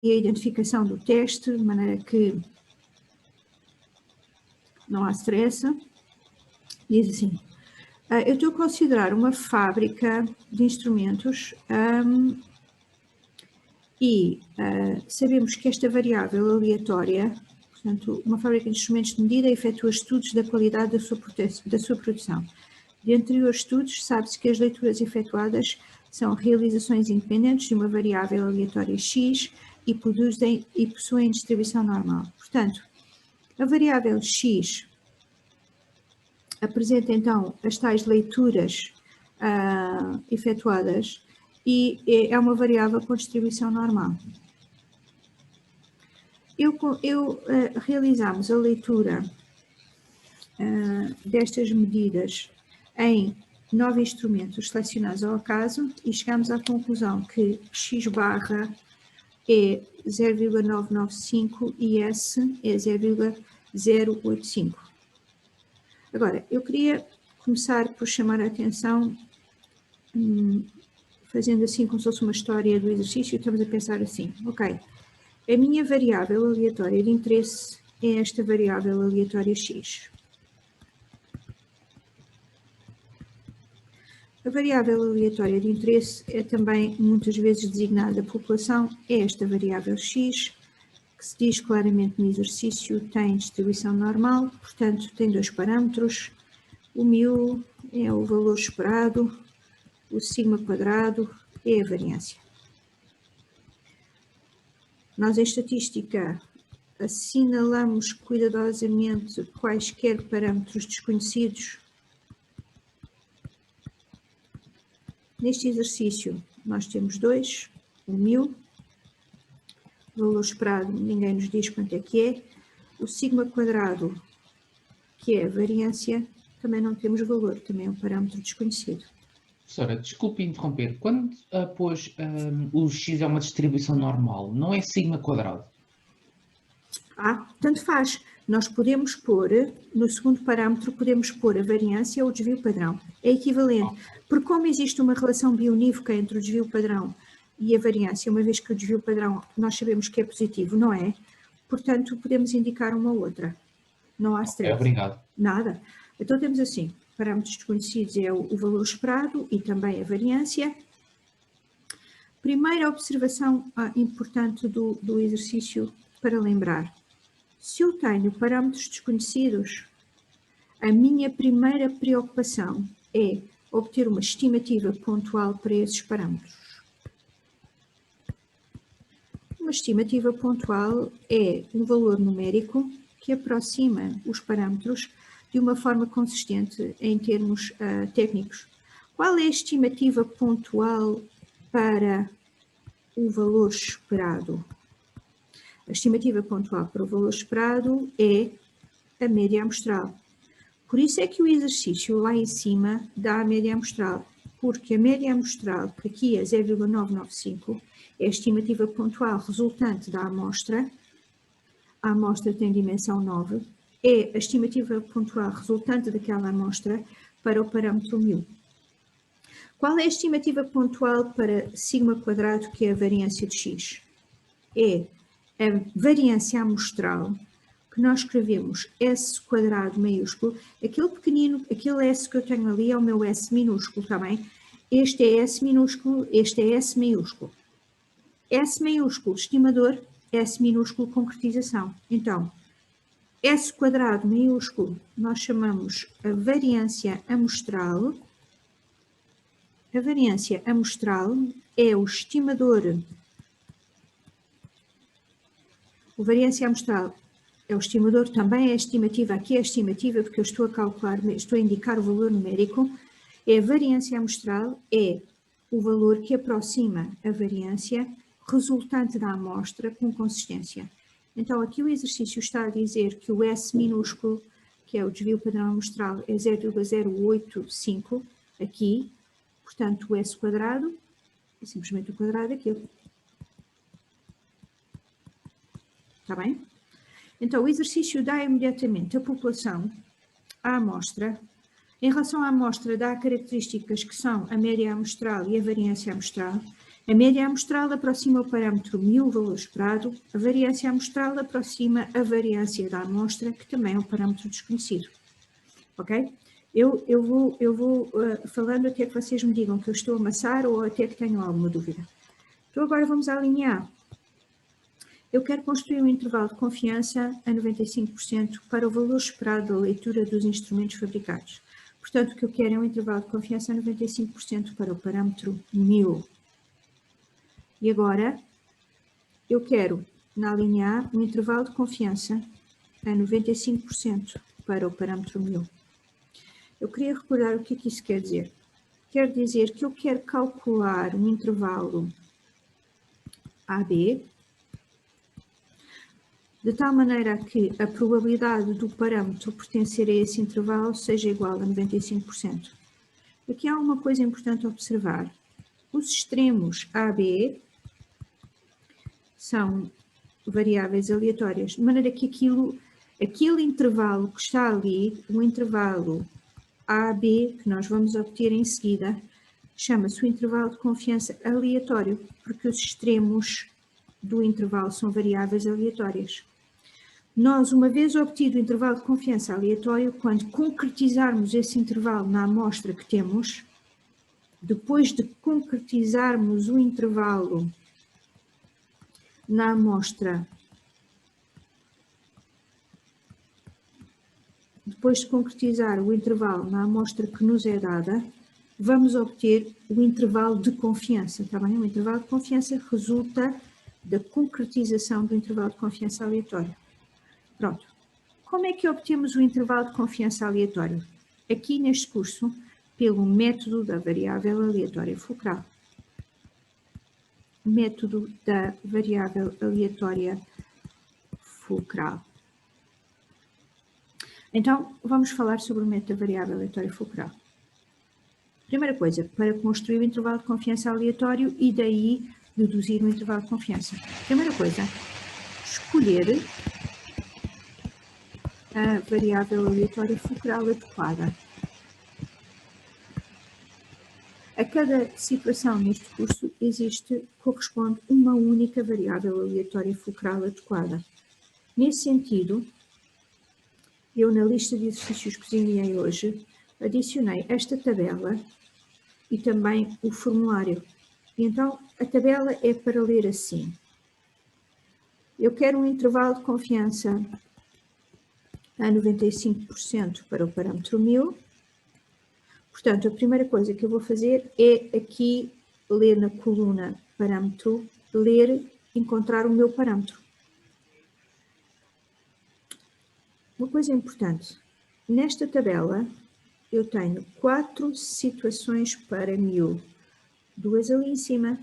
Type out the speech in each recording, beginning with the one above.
e a identificação do teste, de maneira que não há stress. Diz assim: eu estou a considerar uma fábrica de instrumentos e sabemos que esta variável aleatória, portanto, uma fábrica de instrumentos de medida efetua estudos da qualidade da sua produção. De anteriores estudos, sabe-se que as leituras efetuadas são realizações independentes de uma variável aleatória x e possuem distribuição normal. Portanto, a variável x apresenta então as tais leituras efetuadas e é uma variável com distribuição normal. Realizamos a leitura destas medidas em 9 instrumentos selecionados ao acaso e chegamos à conclusão que x barra é 0,995 e S é 0,085. Agora, eu queria começar por chamar a atenção, fazendo assim como se fosse uma história do exercício, estamos a pensar assim, ok, a minha variável aleatória de interesse é esta variável aleatória x. A variável aleatória de interesse é também muitas vezes designada população, é esta variável x, que se diz claramente no exercício, tem distribuição normal, portanto tem dois parâmetros, o μ é o valor esperado, o sigma quadrado é a variância. Nós em estatística assinalamos cuidadosamente quaisquer parâmetros desconhecidos. Neste exercício nós temos dois, o μ, o valor esperado ninguém nos diz quanto é que é, o sigma quadrado, que é a variância, também não temos valor, também é um parâmetro desconhecido. Professora, desculpe interromper, quando pôs o x é uma distribuição normal, não é sigma quadrado? Tanto faz. Nós podemos pôr, no segundo parâmetro, podemos pôr a variância ou o desvio padrão. É equivalente, porque como existe uma relação bionívoca entre o desvio padrão e a variância, uma vez que o desvio padrão nós sabemos que é positivo, não é? Portanto, podemos indicar uma outra. Não há stress. Obrigado. Nada. Então temos assim, parâmetros desconhecidos é o valor esperado e também a variância. Primeira observação importante do exercício para lembrar. Se eu tenho parâmetros desconhecidos, a minha primeira preocupação é obter uma estimativa pontual para esses parâmetros. Uma estimativa pontual é um valor numérico que aproxima os parâmetros de uma forma consistente em termos técnicos. Qual é a estimativa pontual para o valor esperado? A estimativa pontual para o valor esperado é a média amostral. Por isso é que o exercício lá em cima dá a média amostral, porque a média amostral, que aqui é 0,995, é a estimativa pontual resultante da amostra. A amostra tem dimensão 9, é a estimativa pontual resultante daquela amostra para o parâmetro μ. Qual é a estimativa pontual para sigma quadrado, que é a variância de x? É a variância amostral, que nós escrevemos S quadrado maiúsculo, aquele pequenino, aquele S que eu tenho ali é o meu S minúsculo, está bem? Este é S minúsculo, este é S maiúsculo. S maiúsculo, estimador, S minúsculo, concretização. Então, S quadrado maiúsculo, nós chamamos a variância amostral. A variância amostral é o estimador. A variância amostral é o estimador, também é a estimativa. Aqui é a estimativa porque eu estou a calcular, estou a indicar o valor numérico. É a variância amostral, é o valor que aproxima a variância resultante da amostra com consistência. Então, aqui o exercício está a dizer que o S minúsculo, que é o desvio padrão amostral, é 0,085 aqui, portanto, o S quadrado é simplesmente o quadrado daquilo. Está bem? Então, o exercício dá imediatamente a população à amostra. Em relação à amostra, dá características que são a média amostral e a variância amostral. A média amostral aproxima o parâmetro μ, o valor esperado. A variância amostral aproxima a variância da amostra, que também é um parâmetro desconhecido. Ok? Eu vou falando até que vocês me digam que eu estou a amassar ou até que tenham alguma dúvida. Então agora vamos à linha A. Eu quero construir um intervalo de confiança a 95% para o valor esperado da leitura dos instrumentos fabricados. Portanto, o que eu quero é um intervalo de confiança a 95% para o parâmetro μ. E agora, eu quero, na linha A, um intervalo de confiança a 95% para o parâmetro μ. Eu queria recordar o que isso quer dizer. Quer dizer que eu quero calcular um intervalo AB, de tal maneira que a probabilidade do parâmetro pertencer a esse intervalo seja igual a 95%. Aqui há uma coisa importante a observar. Os extremos AB são variáveis aleatórias, de maneira que aquele intervalo que está ali, o intervalo AB, que nós vamos obter em seguida, chama-se o intervalo de confiança aleatório, porque os extremos do intervalo são variáveis aleatórias. Nós, uma vez obtido o intervalo de confiança aleatório, quando concretizarmos esse intervalo na amostra que temos, depois de concretizarmos o intervalo na amostra, depois de concretizar o intervalo na amostra que nos é dada, vamos obter o intervalo de confiança, está bem? O intervalo de confiança resulta da concretização do intervalo de confiança aleatório. Pronto. Como é que obtemos o intervalo de confiança aleatório? Aqui neste curso, pelo método da variável aleatória fulcral. Método da variável aleatória fulcral. Então, vamos falar sobre o método da variável aleatória fulcral. Primeira coisa, para construir o intervalo de confiança aleatório e daí deduzir o intervalo de confiança. Primeira coisa, escolher a variável aleatória fulcral adequada. A cada situação neste curso corresponde uma única variável aleatória fulcral adequada. Nesse sentido, eu na lista de exercícios que vos enviei hoje, adicionei esta tabela e também o formulário. Então, a tabela é para ler assim. Eu quero um intervalo de confiança a 95% para o parâmetro μ. Portanto, a primeira coisa que eu vou fazer é aqui ler na coluna parâmetro, encontrar o meu parâmetro. Uma coisa importante, nesta tabela eu tenho 4 situações para μ, 2 ali em cima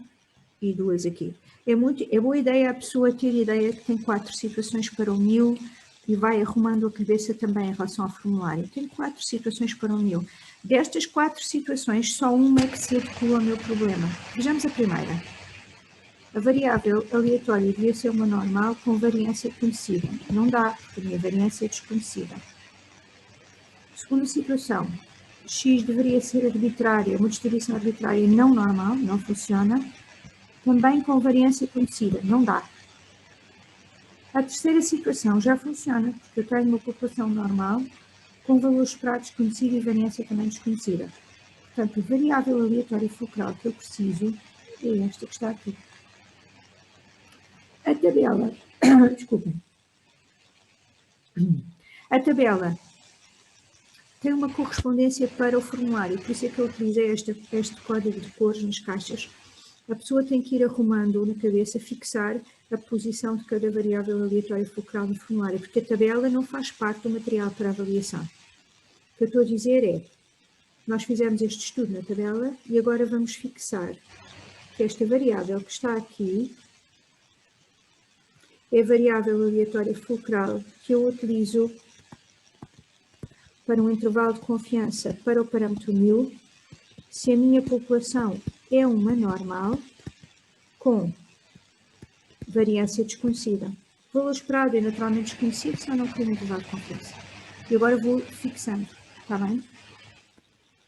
e 2 aqui. É boa ideia a pessoa ter ideia que tem 4 situações para o μ e vai arrumando a cabeça também em relação ao formulário. Tenho 4 situações para o μ. Destas 4 situações, só uma é que se adequa ao meu problema. Vejamos a primeira. A variável aleatória devia ser uma normal com variância conhecida. Não dá, porque a minha variância é desconhecida. Segunda situação. X deveria ser arbitrária, uma distribuição arbitrária não normal, não funciona. Também com variância conhecida, não dá. A terceira situação já funciona, porque eu tenho uma população normal com valores esperados conhecidos e variância também desconhecida. Portanto, a variável aleatória fulcral que eu preciso é esta que está aqui. A tabela, desculpem, a tabela tem uma correspondência para o formulário, por isso é que eu utilizei este código de cores nas caixas. A pessoa tem que ir arrumando na cabeça, fixar a posição de cada variável aleatória fulcral no formulário, porque a tabela não faz parte do material para avaliação. O que eu estou a dizer é, nós fizemos este estudo na tabela e agora vamos fixar que esta variável que está aqui é a variável aleatória fulcral que eu utilizo para um intervalo de confiança para o parâmetro μ, se a minha população é uma normal com variância desconhecida. O valor esperado é naturalmente desconhecido, só não cria um intervalo de confiança. E agora vou fixando, está bem?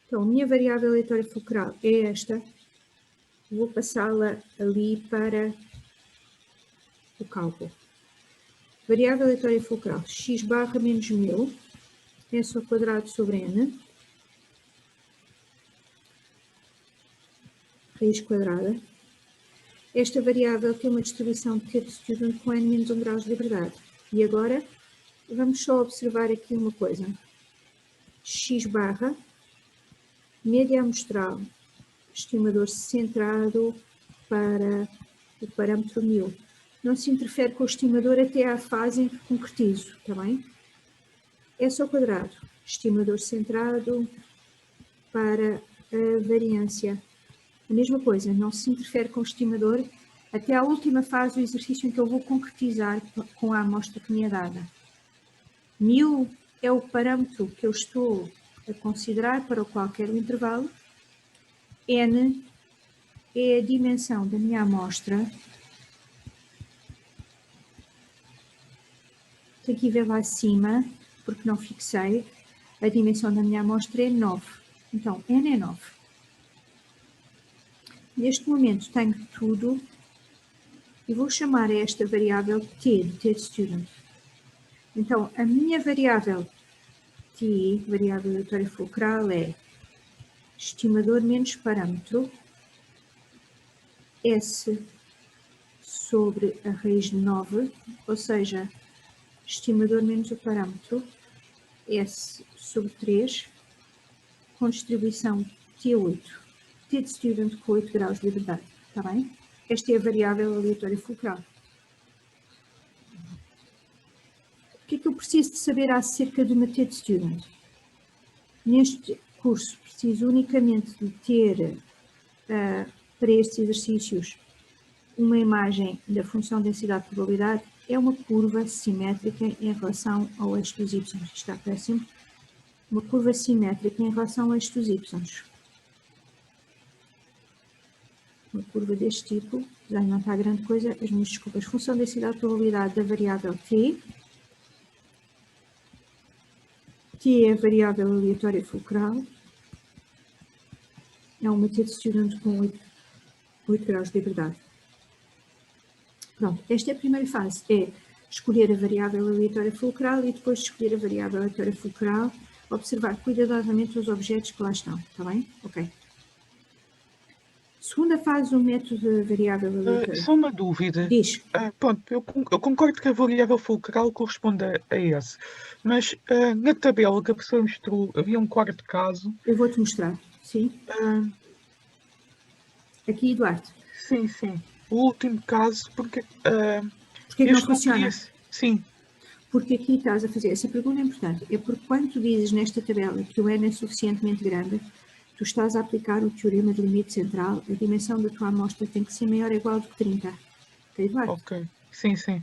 Então, a minha variável aleatória fulcral é esta. vou passá-la ali para o cálculo. Variável aleatória fulcral, x barra menos 1000, s ao quadrado sobre n, raiz quadrada. Esta variável tem uma distribuição de t-student com n menos 1 graus de liberdade. E agora, vamos só observar aqui uma coisa. X barra, média amostral, estimador centrado para o parâmetro 1000. Não se interfere com o estimador até à fase em que concretizo, está bem? S ao quadrado, estimador centrado para a variância. A mesma coisa, não se interfere com o estimador até à última fase do exercício em que eu vou concretizar com a amostra que me é dada. 1000 é o parâmetro que eu estou a considerar para o qual quero o intervalo. N é a dimensão da minha amostra. Tenho que ver lá acima, porque não fixei. A dimensão da minha amostra é 9. Então, N é 9. Neste momento tenho tudo e vou chamar a esta variável T, de t-student. Então, a minha variável T, variável aleatória fulcral, é estimador menos parâmetro, S sobre a raiz de 9, ou seja, estimador menos o parâmetro, S sobre 3, com distribuição T8. T-student com 8 graus de liberdade, está bem? Esta é a variável aleatória fulcral. O que é que eu preciso de saber acerca de uma T-student? Neste curso preciso unicamente de ter, para estes exercícios, uma imagem da função densidade-probabilidade. É uma curva simétrica em relação ao eixo dos y. Isto está péssimo. Uma curva simétrica em relação ao eixo dos y. Uma curva deste tipo, já não está grande coisa, as minhas desculpas. Função densidade-probabilidade da variável t. T é a variável aleatória fulcral. É uma t-student com 8 graus de liberdade. Pronto, esta é a primeira fase, é escolher a variável aleatória fulcral e depois de escolher a variável aleatória fulcral, observar cuidadosamente os objetos que lá estão, está bem? Ok. Segunda fase do método de variável aleatória. Só uma dúvida. Diz. Pronto, eu concordo que a variável fulcral corresponde a esse, mas na tabela que a professora mostrou havia um quarto caso. Eu vou-te mostrar, sim? Aqui, Eduardo. Sim, sim. O último caso, porque Porquê que não funciona? Sim. Porque aqui estás a fazer, essa pergunta é importante, é porque quando tu dizes nesta tabela que o N é suficientemente grande, tu estás a aplicar o teorema de limite central, a dimensão da tua amostra tem que ser maior ou igual do que 30. Ok, Eduardo? Ok, sim, sim.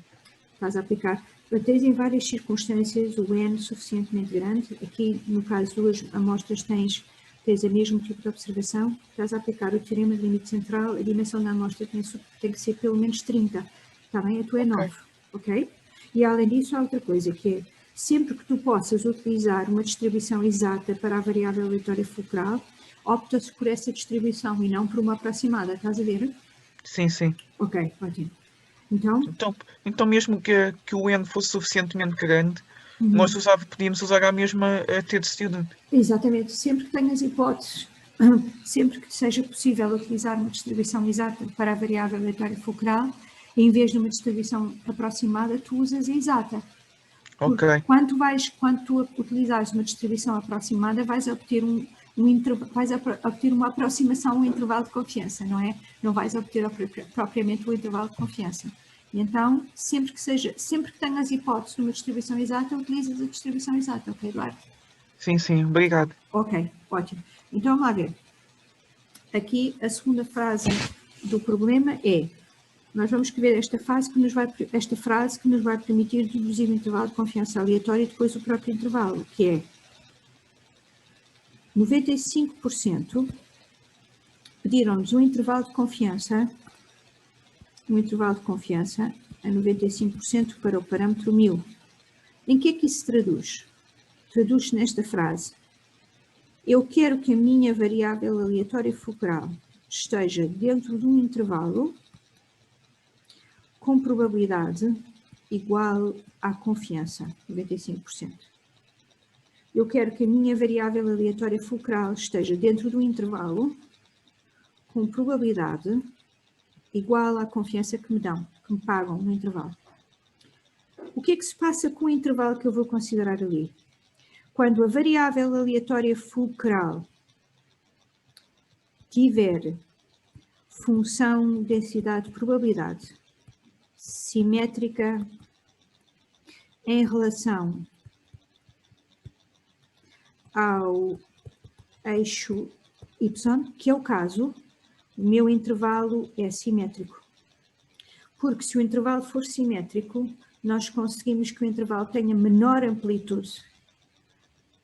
Estás a aplicar, tens em várias circunstâncias o N suficientemente grande, aqui no caso duas amostras tens o mesmo tipo de observação, estás a aplicar o teorema de limite central, a dimensão da amostra tem que ser pelo menos 30, está bem? A tua é 9, ok? E além disso há outra coisa que é, sempre que tu possas utilizar uma distribuição exata para a variável aleatória fulcral, opta-se por essa distribuição e não por uma aproximada, estás a ver? Sim, sim. Ok, ótimo. Então mesmo que o N fosse suficientemente grande, nós podíamos usar a mesma t-student. Exatamente, sempre que tenhas hipóteses, sempre que seja possível utilizar uma distribuição exata para a variável aleatória fulcral, em vez de uma distribuição aproximada, tu usas a exata. Porque quando tu utilizares uma distribuição aproximada, vais obter uma aproximação a um intervalo de confiança, não é? Não vais obter propriamente o intervalo de confiança. E então, sempre que tenhas hipótese de uma distribuição exata, utilizas a distribuição exata, ok, Eduardo? Sim, sim, obrigado. Ok, ótimo. Então, vamos lá ver. Aqui, a segunda frase do problema é, nós vamos escrever esta frase que nos vai permitir deduzir o intervalo de confiança aleatório e depois o próprio intervalo, que é 95% pediram-nos um intervalo de confiança a 95% para o parâmetro 1000. Em que é que isso se traduz? Traduz-se nesta frase. Eu quero que a minha variável aleatória fulcral esteja dentro de um intervalo com probabilidade igual à confiança, 95%. Eu quero que a minha variável aleatória fulcral esteja dentro de um intervalo com probabilidade igual à confiança que me dão, que me pagam no intervalo. O que é que se passa com o intervalo que eu vou considerar ali? Quando a variável aleatória fulcral tiver função densidade de probabilidade simétrica em relação ao eixo y, que é o caso, o meu intervalo é simétrico. Porque se o intervalo for simétrico, nós conseguimos que o intervalo tenha menor amplitude.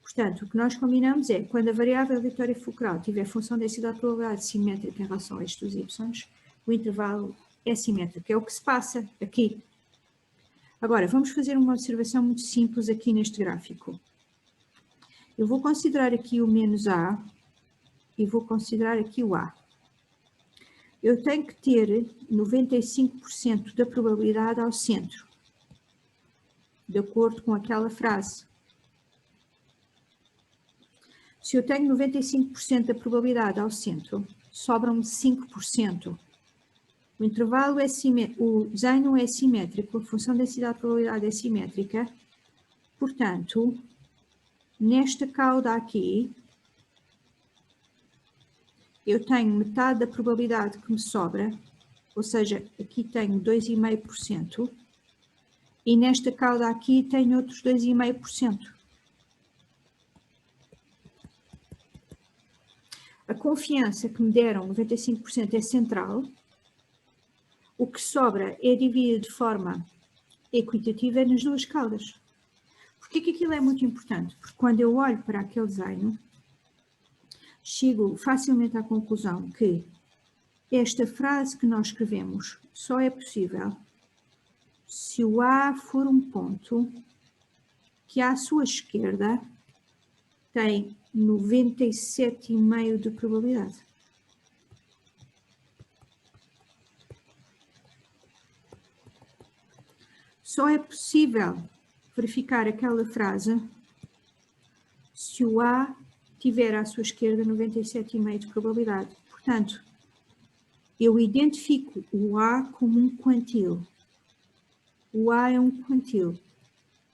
Portanto, o que nós combinamos é, quando a variável aleatória fulcral tiver função de densidade de probabilidade simétrica em relação ao eixo dos y, o intervalo é simétrico. É o que se passa aqui. Agora, vamos fazer uma observação muito simples aqui neste gráfico. Eu vou considerar aqui o menos A e vou considerar aqui o A. Eu tenho que ter 95% da probabilidade ao centro, de acordo com aquela frase. Se eu tenho 95% da probabilidade ao centro, sobram-me 5%. O intervalo é simétrico, o desenho é simétrico, a função de densidade de probabilidade é simétrica, portanto, nesta cauda aqui, eu tenho metade da probabilidade que me sobra, ou seja, aqui tenho 2,5%, e nesta cauda aqui tenho outros 2,5%. A confiança que me deram, 95%, é central. O que sobra é dividido de forma equitativa nas duas caudas. Porquê que aquilo é muito importante? Porque quando eu olho para aquele desenho, chego facilmente à conclusão que esta frase que nós escrevemos só é possível se o A for um ponto que à sua esquerda tem 97,5% de probabilidade. Só é possível verificar aquela frase se o A tiver à sua esquerda 97,5% de probabilidade. Portanto, eu identifico o A como um quantil. O A é um quantil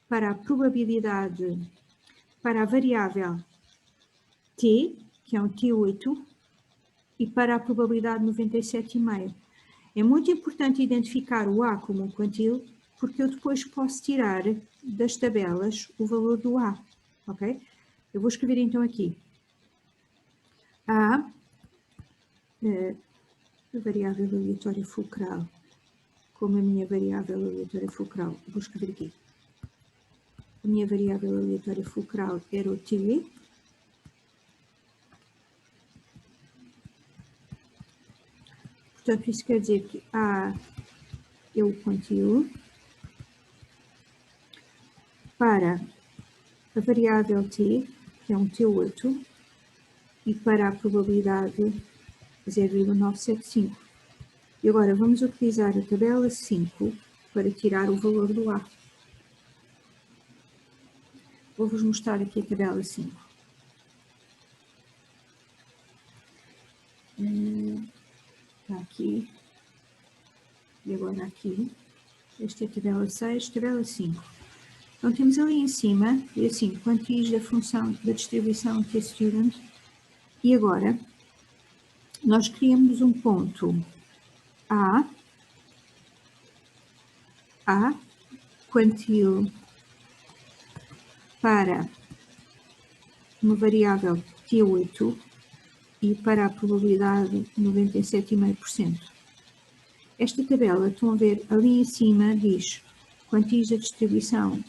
para a probabilidade, para a variável T, que é um T8, e para a probabilidade 97,5%. É muito importante identificar o A como um quantil, porque eu depois posso tirar das tabelas o valor do A, ok? Eu vou escrever então aqui A, a variável aleatória fulcral, como a minha variável aleatória fulcral, vou escrever aqui. A minha variável aleatória fulcral era o T. Portanto, isso quer dizer que A é o quantil para a variável T, que é um T8, e para a probabilidade 0,975. E agora vamos utilizar a tabela 5 para tirar o valor do A. Vou-vos mostrar aqui a tabela 5. Está aqui. E agora aqui. Esta é a tabela 6, tabela 5. Então temos ali em cima, e assim, quantis da função da distribuição T-student. E agora, nós criamos um ponto A, quantil para uma variável T8 e para a probabilidade 97,5%. Esta tabela, estão a ver, ali em cima diz quantis da distribuição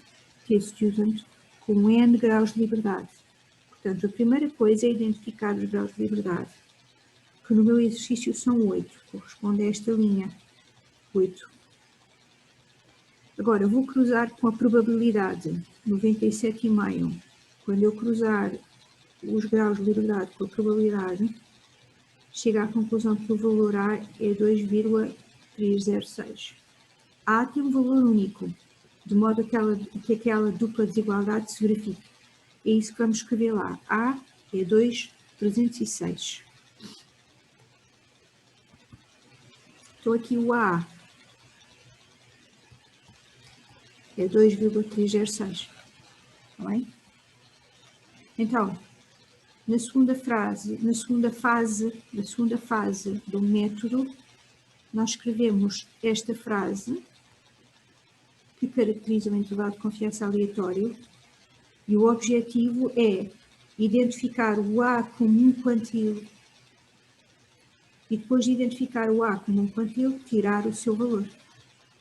T-student com N graus de liberdade. Portanto, a primeira coisa é identificar os graus de liberdade, que no meu exercício são 8, corresponde a esta linha, 8. Agora, vou cruzar com a probabilidade, 97,5. Quando eu cruzar os graus de liberdade com a probabilidade, chega à conclusão que o valor A é 2,306. A tem um valor único, de modo que aquela dupla desigualdade se verifique. É isso que vamos escrever lá. A é 2,306. Então aqui o A é 2,306. Está bem? Então, na segunda fase do método, nós escrevemos esta frase que caracteriza o intervalo de confiança aleatório e o objetivo é identificar o A como um quantil e depois de identificar o A como um quantil, tirar o seu valor.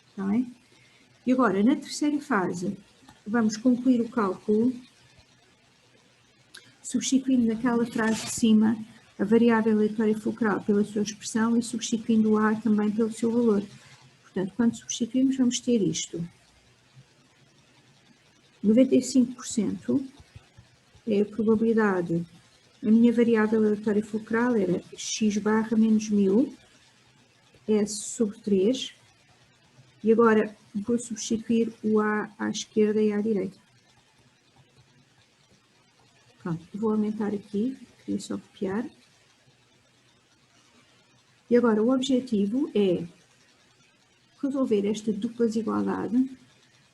Está bem? E agora, na terceira fase, vamos concluir o cálculo substituindo naquela frase de cima a variável aleatória fulcral pela sua expressão e substituindo o A também pelo seu valor. Portanto, quando substituímos, vamos ter isto. 95% é a probabilidade. A minha variável aleatória fulcral era x barra menos 1000, S sobre 3. E agora vou substituir o A à esquerda e à direita. Pronto, vou aumentar aqui, queria só copiar. E agora o objetivo é resolver esta dupla desigualdade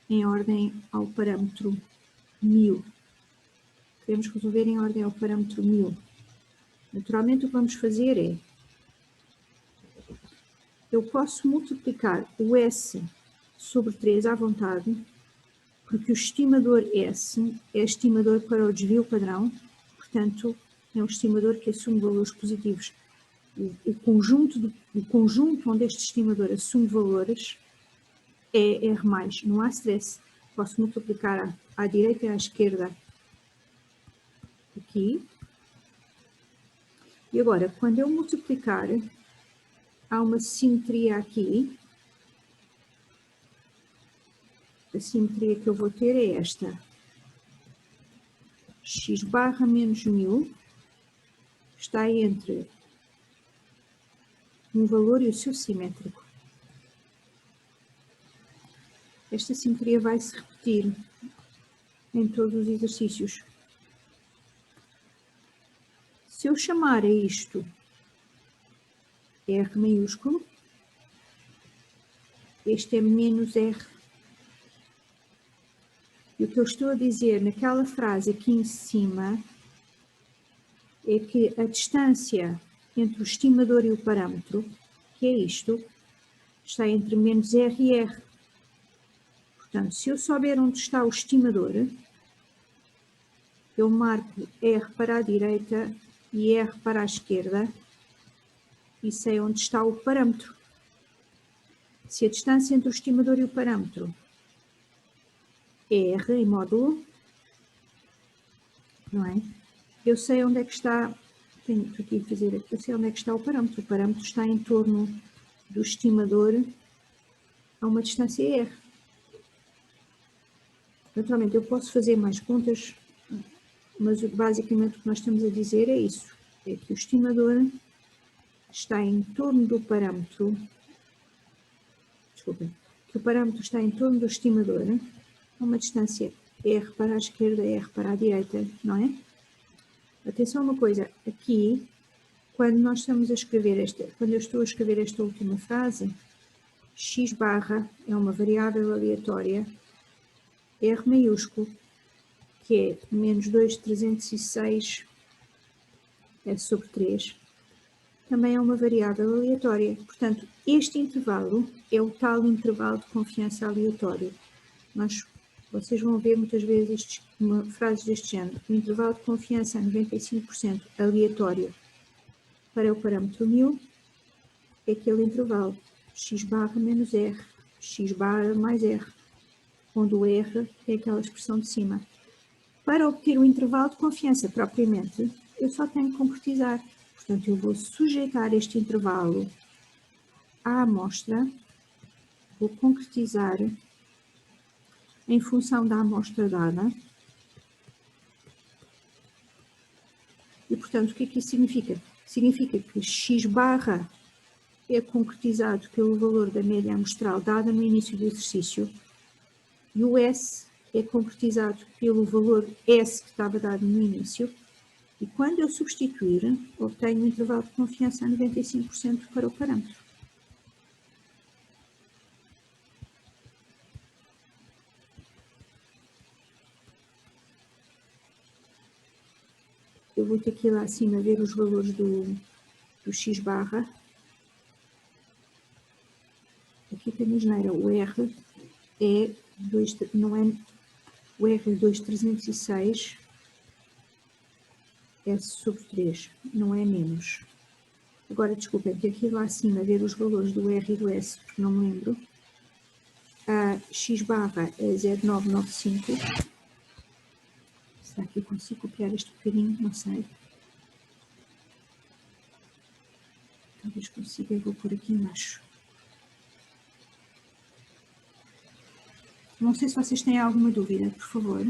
em ordem ao parâmetro 1000. Queremos resolver em ordem ao parâmetro 1000. Naturalmente o que vamos fazer é, eu posso multiplicar o S sobre 3 à vontade, porque o estimador S é estimador para o desvio padrão, portanto, é um estimador que assume valores positivos. O conjunto onde este estimador assume valores é R+, não há stress. Posso multiplicar à direita e à esquerda aqui. E agora, quando eu multiplicar, há uma simetria aqui. A simetria que eu vou ter é esta. X barra menos 1000 está entre um valor e o seu simétrico. Esta simetria vai se repetir em todos os exercícios. Se eu chamar a isto R maiúsculo, este é menos R. E o que eu estou a dizer naquela frase aqui em cima é que a distância entre o estimador e o parâmetro, que é isto, está entre menos R e R. Portanto, se eu souber onde está o estimador, eu marco R para a direita e R para a esquerda e sei onde está o parâmetro. Se a distância entre o estimador e o parâmetro é R em módulo, não é? Eu sei onde é que está, tenho aqui a fazer aqui, eu sei onde é que está o parâmetro. O parâmetro está em torno do estimador a uma distância R. Naturalmente, eu posso fazer mais contas, mas basicamente o que nós estamos a dizer é isso, é que o estimador está em torno do parâmetro, desculpem, que o parâmetro está em torno do estimador a uma distância R para a esquerda e R para a direita, não é? Atenção a uma coisa, aqui, quando nós estamos a escrever quando eu estou a escrever esta última frase, x barra é uma variável aleatória, R maiúsculo, que é menos 2,306 sobre 3, também é uma variável aleatória. Portanto, este intervalo é o tal intervalo de confiança aleatório. Vocês vão ver muitas vezes frases deste género. O intervalo de confiança a 95% aleatório para o parâmetro 1000 é aquele intervalo x barra menos R, x barra mais R, onde o R é aquela expressão de cima. Para obter o intervalo de confiança propriamente, eu só tenho que concretizar. Portanto, eu vou sujeitar este intervalo à amostra, vou concretizar em função da amostra dada. E, portanto, o que é que isso significa? significa que x barra é concretizado pelo valor da média amostral dada no início do exercício e o S é concretizado pelo valor S que estava dado no início, e quando eu substituir, obtenho um intervalo de confiança a 95% para o parâmetro. Eu vou ter que ir lá acima ver os valores do x barra. Aqui tem a geneira, o R é 2.306 S sobre 3, não é menos. Agora, desculpem, tenho que ir lá acima ver os valores do R e do S, porque não me lembro. A x barra é 0,995. Será que eu consigo copiar este bocadinho? Não sei. Talvez consiga, eu vou pôr aqui embaixo. Não sei se vocês têm alguma dúvida, por favor.